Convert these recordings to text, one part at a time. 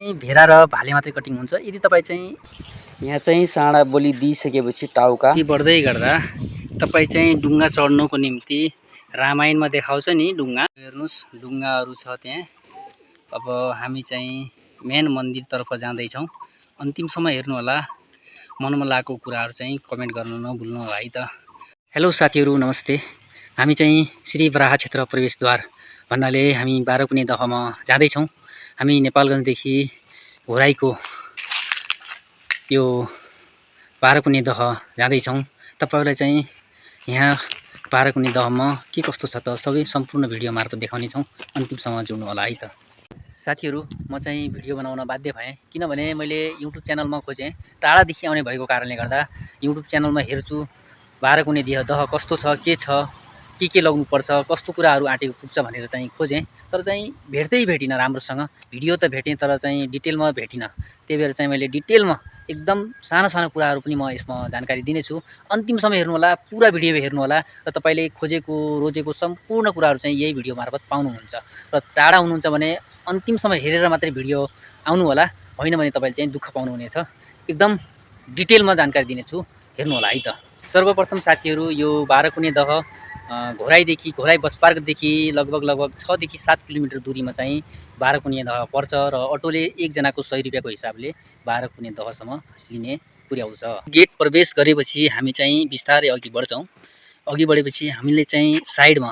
Vera र भाले मात्रै कटिङ हुन्छ। यदि तपाईँ चाहिँ यहाँ चाहिँ साँडा बलि दिइसकेपछि टाउका बढ्दै गर्दा तपाईँ चाहिँ डुङ्गा चढ्नुको निम्ति रामायणमा देखाउँछ नि डुङ्गा, हेर्नुस् डुङ्गाहरू छ त्यहाँ। अब हामी चाहिँ मेन मन्दिरतर्फ जाँदैछौँ। अन्तिमसम्म हेर्नु होला। मनमा लागेको कुराहरू चाहिँ कमेन्ट गर्न नभुल्नु होला है त। हेलो साथीहरू, नमस्ते। हामी चाहिँ श्री बराह क्षेत्र प्रवेशद्वार भन्नाले हामी बाह्रकुने दहमा जाँदैछौँ। हामी नेपालगञ्जदेखि घोराइको यो बाह्रकुने दह जाँदैछौँ। तपाईँलाई चाहिँ यहाँ बाह्रकुने दहमा के कस्तो छ त सबै सम्पूर्ण भिडियो मार्फत देखाउनेछौँ। अन्तिमसम्म जोड्नु होला है त। साथीहरू, म चाहिँ भिडियो बनाउन बाध्य भएँ, किनभने मैले युट्युब च्यानलमा खोजेँ। टाढादेखि आउने भएको कारणले गर्दा युट्युब च्यानलमा हेर्छु बाह्रकुने दह कस्तो छ, के लगाउनुपर्छ, कस्तो कुराहरू आँटेको पुग्छ भनेर चाहिँ खोजेँ। तर चाहिँ भेटिनँ राम्रोसँग। भिडियो त भेटेँ तर चाहिँ डिटेलमा भेटिनँ। त्यही भएर चाहिँ मैले डिटेलमा एकदम सानो कुराहरू पनि म यसमा जानकारी दिनेछु। अन्तिमसम्म हेर्नु होला, पुरा भिडियो हेर्नु होला र तपाईँले खोजेको रोजेको सम्पूर्ण कुराहरू चाहिँ यही भिडियो मार्फत पाउनुहुन्छ। र टाढा हुनुहुन्छ भने अन्तिमसम्म हेरेर मात्रै भिडियो आउनु होला, होइन भने तपाईँले चाहिँ दुःख पाउनुहुनेछ। एकदम डिटेलमा जानकारी दिनेछु, हेर्नु होला है त। सर्वप्रथम साथीहरू, यो बाह्रकुने दह घोराई बस पार्कदेखि लगभग 6 देखि 7 किलोमिटर दूरीमा चाहिँ बाह्रकुने दह पर्छ र अटोले एकजनाको 100 रुपियाँको हिसाबले बाह्रकुने दहसम्म लिने पुर्याउँछ। गेट प्रवेश गरेपछि हामी चाहिँ बिस्तारै अघि बढ्छौँ। अघि बढेपछि हामीले चाहिँ साइडमा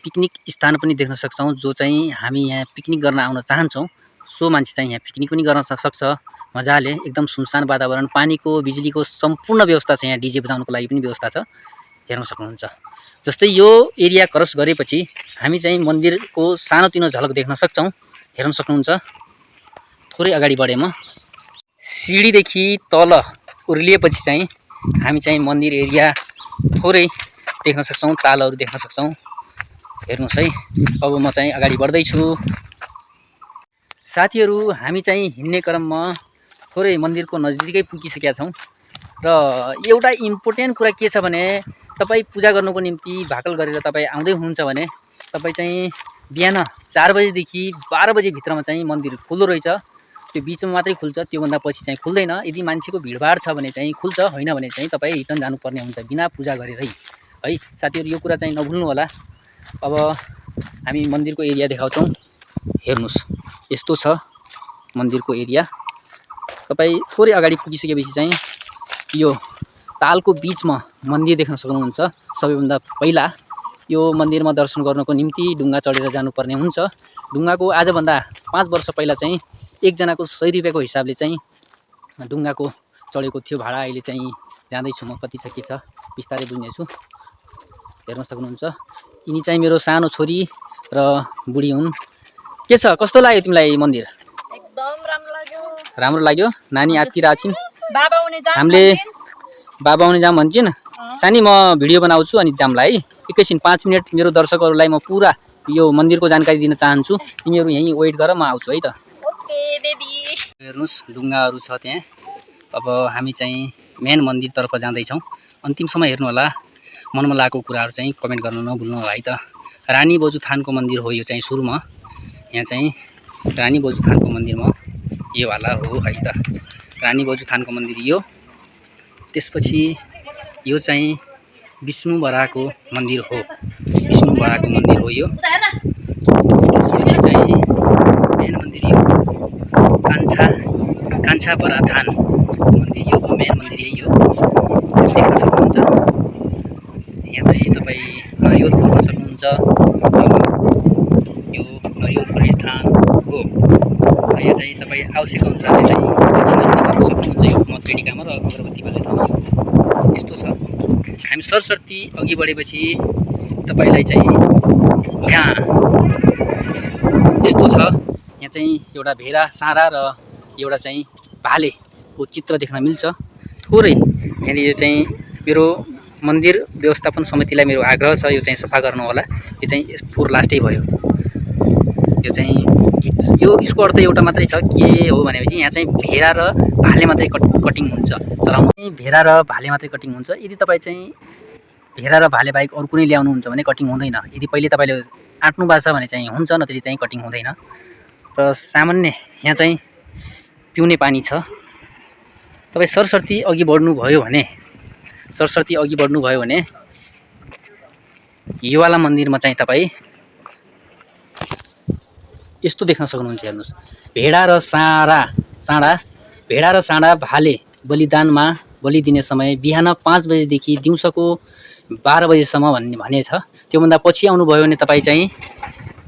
पिकनिक स्थान पनि देख्न सक्छौँ। जो चाहिँ हामी यहाँ पिकनिक गर्न आउन चाहन्छौँ सो मान्छे चाहिँ यहाँ पिकनिक पनि गर्न सक्छ मजाले। एकदम सुनसान वातावरण, पानीको बिजुलीको सम्पूर्ण व्यवस्था छ। यहाँ डिजे बजाउनको लागि पनि व्यवस्था छ, हेर्न सक्नुहुन्छ। जस्तै यो एरिया क्रस गरेपछि हामी चाहिँ मन्दिरको सानोतिनो झलक देख्न सक्छौँ, हेर्न सक्नुहुन्छ। थोरै अगाडि बढेँ म। सिडीदेखि तल उर्लिएपछि चाहिँ हामी चाहिँ मन्दिर एरिया थोरै देख्न सक्छौँ, तालहरू देख्न सक्छौँ, हेर्नुहोस् है। अब म चाहिँ अगाडि बढ्दैछु। साथीहरू, हामी चाहिँ हिँड्ने क्रममा थोरै मन्दिरको नजिकै पुगिसकेका छौँ। र एउटा इम्पोर्टेन्ट कुरा के छ भने, तपाईँ पूजा गर्नुको निम्ति भाकल गरेर तपाईँ आउँदै हुनुहुन्छ भने तपाईँ चाहिँ बिहान 4 बजेदेखि 12 बजेभित्रमा चाहिँ मन्दिर खुल्दो रहेछ। त्यो बिचमा मात्रै खुल्छ, त्योभन्दा पछि चाहिँ खुल्दैन। यदि मान्छेको भिडभाड छ भने चाहिँ खुल्छ, होइन भने चाहिँ तपाईँ रिटर्न जानुपर्ने हुन्छ बिना पूजा गरेरै है साथीहरू। यो कुरा चाहिँ नभुल्नु होला। अब हामी मन्दिरको एरिया देखाउँछौँ, हेर्नुहोस् यस्तो छ मन्दिरको एरिया। तपाईँ थोरै अगाडि पुगिसकेपछि चाहिँ यो तालको बिचमा मन्दिर देख्न सक्नुहुन्छ। सबैभन्दा पहिला यो मन्दिरमा दर्शन गर्नको निम्ति ढुङ्गा चढेर जानुपर्ने हुन्छ। ढुङ्गाको आजभन्दा 5 वर्ष पहिला चाहिँ एकजनाको 100 रुपियाँको हिसाबले चाहिँ ढुङ्गाको चढेको थियो भाडा। अहिले चाहिँ जाँदैछु म, कति छ के छ बिस्तारै बुझ्नेछु, हेर्न सक्नुहुन्छ। यिनी चाहिँ मेरो सानो छोरी र बुढी हुन्। के छ, कस्तो लाग्यो तिमीलाई मन्दिर? एकदम राम्रो लाग्यो। नानी आत्तिरहेको छिन्। हामीले बाबा आउने जाम भन्छन्। सानी, म भिडियो बनाउँछु अनि जामलाई है। एकैछिन 5 मिनट मेरो दर्शकहरूलाई म पुरा यो मन्दिरको जानकारी दिन चाहन्छु। तिमीहरू यहीँ वेट गर, म आउँछु है त। Okay baby. हेर्नुहोस् ढुङ्गाहरू छ त्यहाँ। अब हामी चाहिँ मेन मन्दिरतर्फ जाँदैछौँ। अन्तिमसम्म हेर्नु होला। मनमा लागेको कुराहरू चाहिँ कमेन्ट गर्न नभुल्नु होला है त। रानी बजुथानको मन्दिर हो यो चाहिँ। सुरुमा यहाँ चाहिँ रानी बजुथानको मन्दिरमा यो वाला हो है त। रानी बजुथानको मन्दिर यो। त्यसपछि यो चाहिँ विष्णु बराहको मन्दिर हो। विष्णु बराहको मन्दिर हो यो। त्यसपछि चाहिँ मेन मन्दिर यो कान्छा बराथान मन्दिर, यो मेन मन्दिर यही हो, देख्न सक्नुहुन्छ। यहाँ चाहिँ तपाईँ नरिवल फुल्न सक्नुहुन्छ। यो नरिवल फुल्ने ठाउँ हो। यहाँ चाहिँ तपाईँ आवश्यक अनुसारले चाहिँ दक्षिणा गर्न सक्नुहुन्छ। यो मधुपेटिकामा र अगरबत्ती बाल्ने ठाउँमा यस्तो छ। हामी सरसर्ती अघि बढेपछि तपाईँलाई चाहिँ यहाँ यस्तो छ। यहाँ चाहिँ एउटा भेरा, साँडा र एउटा चाहिँ भालेको चित्र देख्न मिल्छ। थोरै यहाँनिर चाहिँ मेरो मन्दिर व्यवस्थापन समितिलाई मेरो आग्रह छ, यो चाहिँ सफा गर्नु होला। यो चाहिँ फोहोर लास्टै भयो। यो चाहिँ यसको अर्थ एउटा मात्रै छ, के हो भनेपछि यहाँ चाहिँ भेरा र भाले मात्रै कटिङ हुन्छ। चलाउनु भेरा र भाले मात्रै कटिङ हुन्छ। यदि तपाईँ चाहिँ भेरा र भाले बाहेक अरू कुनै ल्याउनुहुन्छ भने कटिङ हुँदैन। यदि पहिले तपाईँले आँट्नु भएको छ भने चाहिँ हुन्छ, नत्र चाहिँ कटिङ हुँदैन। र सामान्य यहाँ चाहिँ पिउने पानी छ। तपाईँ सरसर्ती अघि बढ्नुभयो भने युवाला मन्दिरमा चाहिँ तपाईँ यस्तो देख्न सक्नुहुन्छ। हेर्नुहोस्, भेडा र साँडा भाले बलिदानमा बलि दिने समय बिहान 5 बजेदेखि दिउँसोको 12 बजेसम्म भन्ने छ। त्योभन्दा पछि आउनुभयो भने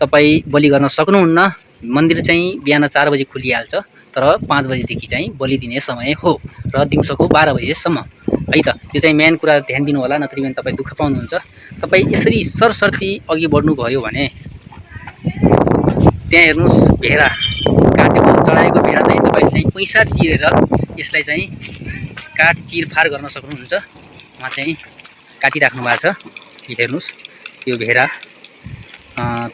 तपाईँ बलि गर्न सक्नुहुन्न। मन्दिर चाहिँ बिहान 4 बजे खुलिहाल्छ, तर 5 बजेदेखि चाहिँ बलि दिने समय हो र दिउँसोको 12 बजेसम्म है त। त्यो चाहिँ मेन कुरा ध्यान दिनु होला, नत्र भने तपाईँ दुःख पाउनुहुन्छ। तपाईँ यसरी सरसर्ती अघि बढ्नुभयो भने त्यहाँ हेर्नुहोस्, भेडा काटेको चढाएको भेडा चाहिँ तपाईँ चाहिँ पैसा तिरेर यसलाई चाहिँ काट चिरफार गर्न सक्नुहुन्छ। उहाँ चाहिँ काटिराख्नु भएको छ। हेर्नुहोस्, यो भेडा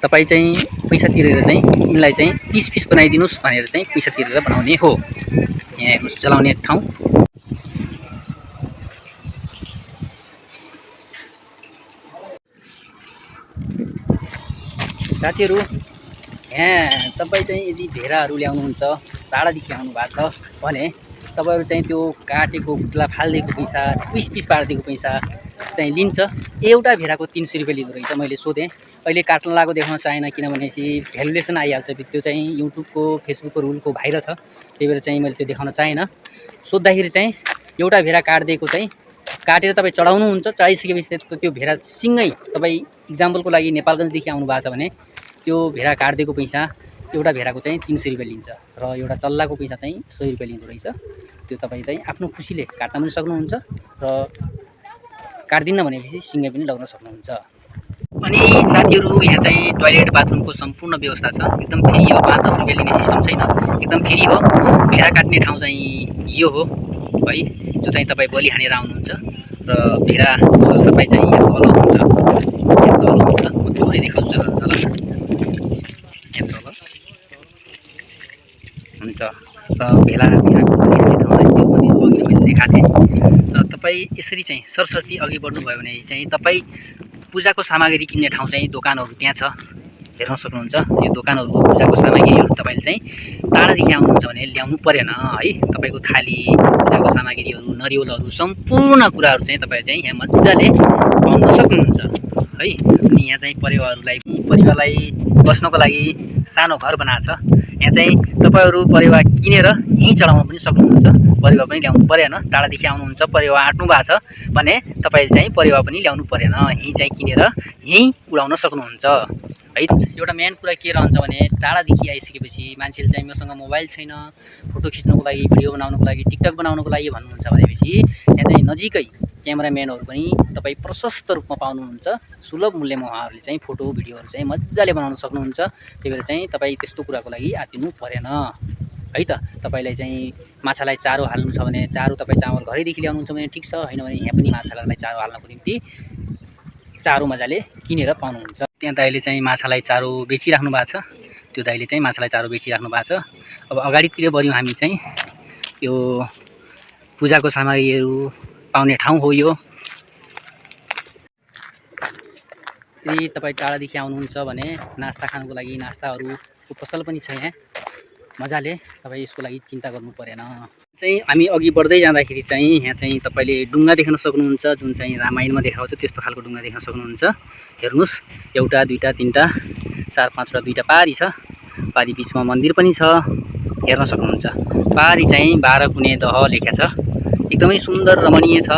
तपाईँ चाहिँ पैसा तिरेर चाहिँ यिनलाई चाहिँ पिस बनाइदिनुहोस् भनेर चाहिँ पैसा तिरेर बनाउने हो। यहाँ हेर्नुहोस्, जलाउने ठाउँ। साथीहरू, यहाँ तपाईँ चाहिँ यदि भेडाहरू ल्याउनुहुन्छ, टाढादेखि आउनु भएको छ भने तपाईँहरू चाहिँ त्यो काटेको खुट्ला फालिदिएको पैसा, पिस पारिदिएको पैसा चाहिँ लिन्छ। एउटा भेडाको 300 रुपियाँ लिँदो रहेछ। मैले सोधेँ, अहिले काट्न लागेको देखाउन चाहेन, किनभने भ्यालुलेसन आइहाल्छ। त्यो चाहिँ युट्युबको फेसबुकको रुलको बाहिर छ, त्यही भएर चाहिँ मैले त्यो देखाउन चाहेन। सोद्धाखेरि चाहिँ एउटा भेडा काटिदिएको चाहिँ काटेर तपाईँ चढाउनुहुन्छ। चढाइसकेपछि त्यो भेडा सिँगै तपाईँ इक्जाम्पलको लागि नेपालगञ्जदेखि आउनु भएको छ भने त्यो भेडा काटिदिएको पैसा एउटा भेडाको चाहिँ 300 रुपियाँ लिन्छ र एउटा चल्लाको पैसा चाहिँ 100 रुपियाँ लिँदो रहेछ। त्यो तपाईँ चाहिँ आफ्नो खुसीले काट्न पनि सक्नुहुन्छ र काट्दिनँ भनेपछि सिँगै पनि लगाउन सक्नुहुन्छ। अनि साथीहरू, यहाँ चाहिँ टोयलेट बाथरुमको सम्पूर्ण व्यवस्था छ। एकदम फ्री हो, 5-10 रुपियाँ लिने सिस्टम छैन, एकदम फ्री हो। भेडा काट्ने ठाउँ चाहिँ यो हो है, जो चाहिँ तपाईँ बलि हानेर आउनुहुन्छ र भेडाको सफाइ चाहिँ यहाँ तल हुन्छ। म थोरै देखाउँछु हुन्छ र भेडाको बलि हान्ने ठाउँ त्यो पनि अघि मैले देखाएको थिएँ। र तपाईँ यसरी चाहिँ सरसर्ती अघि बढ्नुभयो भने चाहिँ तपाईँ पूजाको सामग्री किन्ने ठाउँ चाहिँ दोकानहरू त्यहाँ छ, हेर्न सक्नुहुन्छ। यो दोकानहरूको पूजाको सामग्रीहरू तपाईँले चाहिँ टाढादेखि आउनुहुन्छ भने ल्याउनु परेन है। तपाईँको थाली, पूजाको सामग्रीहरू, नरिवलहरू, सम्पूर्ण कुराहरू चाहिँ तपाईँ चाहिँ यहाँ मजाले पाउन सक्नुहुन्छ है। अनि यहाँ चाहिँ परिवारलाई बस्नको लागि सानो घर बनाएको छ। यहाँ चाहिँ तपाईँहरू परेवा किनेर यहीँ चढाउन पनि सक्नुहुन्छ। परेवा पनि ल्याउनु परेन। टाढादेखि आउनुहुन्छ, परेवा आँट्नु भएको छ भने तपाईँले चाहिँ परेवा पनि ल्याउनु परेन, यहीँ चाहिँ किनेर यहीँ उडाउन सक्नुहुन्छ है। एउटा मेन कुरा के रहन्छ भने टाढादेखि आइसकेपछि मान्छेले चाहिँ मसँग मोबाइल छैन, फोटो खिच्नुको लागि, भिडियो बनाउनुको लागि, टिकटक बनाउनुको लागि भन्नुहुन्छ भनेपछि यहाँ चाहिँ नजिकै क्यामेराम्यानहरू पनि तपाईँ प्रशस्त रूपमा पाउनुहुन्छ। सुलभ मूल्यमा उहाँहरूले चाहिँ फोटो भिडियोहरू चाहिँ मजाले बनाउन सक्नुहुन्छ। त्यही भएर चाहिँ तपाईँ त्यस्तो कुराको लागि आत्तिनु परेन है त। तपाईँलाई चाहिँ माछालाई चारो हाल्नु छ भने चारो तपाईँ चामल घरैदेखि ल्याउनुहुन्छ भने ठिक छ, होइन भने यहाँ पनि माछालाई चारो हाल्नको निम्ति चारो मजाले किनेर पाउनुहुन्छ। त्यहाँ दाइले चाहिँ माछालाई चारो बेचिराख्नु भएको छ। त्यो दाइले चाहिँ माछालाई चारो बेचिराख्नु भएको छ। अब अगाडितिर बढ्यौँ हामी चाहिँ, यो पूजाको सामग्रीहरू पाउने ठाउँ हो यो। यदि तपाईँ टाढादेखि आउनुहुन्छ भने नास्ता खानुको लागि नास्ताहरूको पसल पनि छ यहाँ मजाले, तपाईँ यसको लागि चिन्ता गर्नु परेन। चाहिँ हामी अघि बढ्दै जाँदाखेरि चाहिँ यहाँ चाहिँ तपाईँले डुङ्गा देख्न सक्नुहुन्छ, जुन चाहिँ रामायणमा देखाउँछ त्यस्तो खालको डुङ्गा देख्न सक्नुहुन्छ। हेर्नुहोस्, 1 2 3 4 5 र 2टा पारी छ। पारी बिचमा मन्दिर पनि छ, हेर्न सक्नुहुन्छ। पारी चाहिँ 12 कुने दह लेखेको छ। एकदमै सुन्दर रमणीय छ।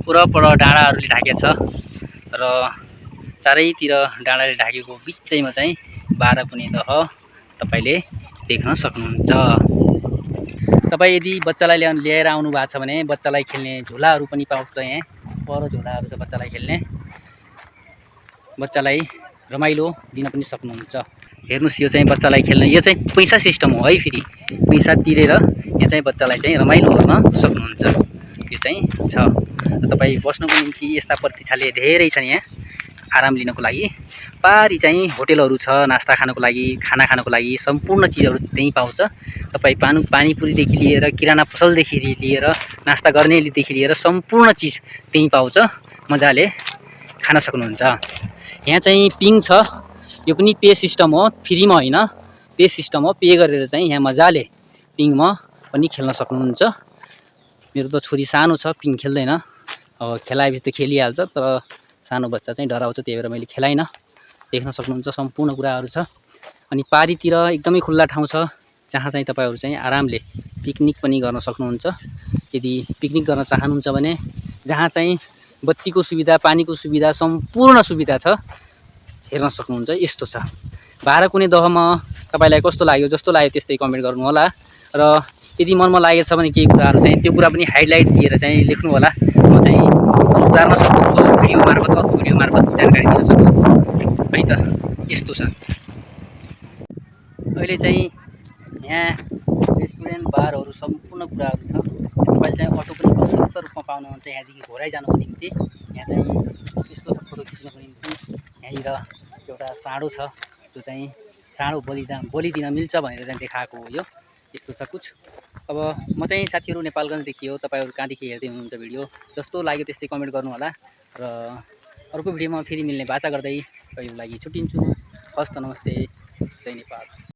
वरपर डाँडाहरूले ढाकेको छ र चारैतिर डाँडाले ढाकेको बिचैमा चाहिँ 12 कुने दह तपाईँले देख्न सक्नुहुन्छ। तपाईँ यदि बच्चालाई लिएर आउनु भएको छ भने बच्चालाई खेल्ने झोलाहरू पनि पाउँछ। यहाँ पर झोलाहरू छ बच्चालाई खेल्ने, बच्चालाई रमाइलो दिन पनि सक्नुहुन्छ। हेर्नुहोस्, यो चाहिँ बच्चालाई खेल्ने, यो चाहिँ पैसा सिस्टम हो है। फेरि पैसा तिरेर यहाँ चाहिँ बच्चालाई चाहिँ रमाइलो गर्न सक्नुहुन्छ। यो चाहिँ छ। तपाईँ बस्नुको निम्ति यस्ता प्रतिष्ठाले धेरै छन् यहाँ आराम लिनको लागि। पारी चाहिँ होटेलहरू छ, नास्ता खानको लागि, खाना खानको लागि सम्पूर्ण चिजहरू त्यहीँ पाउँछ। तपाईँ पानीपुरीदेखि लिएर किराना पसलदेखि लिएर नास्ता गर्नेदेखि लिएर सम्पूर्ण चिज त्यहीँ पाउँछ, मजाले खान सक्नुहुन्छ। यहाँ चाहिँ पिङ छ, यो पनि पे सिस्टम हो, फ्रीमा होइन, पे सिस्टम हो। पे गरेर चाहिँ यहाँ मजाले पिङमा पनि खेल्न सक्नुहुन्छ। मेरो त छोरी सानो छ, पिङ खेल्दैन। अब खेलाएपछि त खेलिहाल्छ, तर सानो बच्चा चाहिँ डराउँछ, त्यही भएर मैले खेलाइनँ। देख्न सक्नुहुन्छ सम्पूर्ण कुराहरू छ। अनि पारीतिर एकदमै खुल्ला ठाउँ छ, जहाँ चाहिँ तपाईँहरू चाहिँ आरामले पिकनिक पनि गर्न सक्नुहुन्छ। यदि पिकनिक गर्न चाहनुहुन्छ भने जहाँ चाहिँ बत्तीको सुविधा, पानीको सुविधा, सम्पूर्ण सुविधा छ, हेर्न सक्नुहुन्छ। यस्तो छ। भाडा कुनै दहमा तपाईँलाई कस्तो लाग्यो, जस्तो लाग्यो त्यस्तै कमेन्ट गर्नु होला। र यदि मनमा लागेको छ भने केही कुराहरू चाहिँ त्यो कुरा पनि हाइलाइट दिएर चाहिँ लेख्नु होला। म चाहिँ सुधार्न सक्छु, भिडियो मार्फत, अर्को भिडियो मार्फत जानकारी दिन सक्छु है त। यस्तो छ। अहिले चाहिँ यहाँ रेस्टुरेन्ट, बारहरू सम्पूर्ण कुराहरू छ। तपाईँले चाहिँ अटो पनि प्रशस्त रूपमा पाउनुहुन्छ यहाँदेखि घोराइ जानुको निम्ति। यहाँ चाहिँ यस्तो छ, फोटो खिच्नको निम्ति यहाँनिर एउटा साँडो छ, जो चाहिँ साँडो बलिदिन मिल्छ भनेर चाहिँ देखाएको हो यो। यस्तो छ कुछ। अब म चाहिँ साथीहरू नेपालगञ्जदेखि हो, तपाईँहरू कहाँदेखि हेर्दै हुनुहुन्छ भिडियो, जस्तो लाग्यो त्यस्तै कमेन्ट गर्नु होला। र अर्को भिडियोमा फेरि मिल्ने बाचा गर्दै कहिलेको लागि छुट्टिन्छु। हस्त, नमस्ते, जय नेपाल।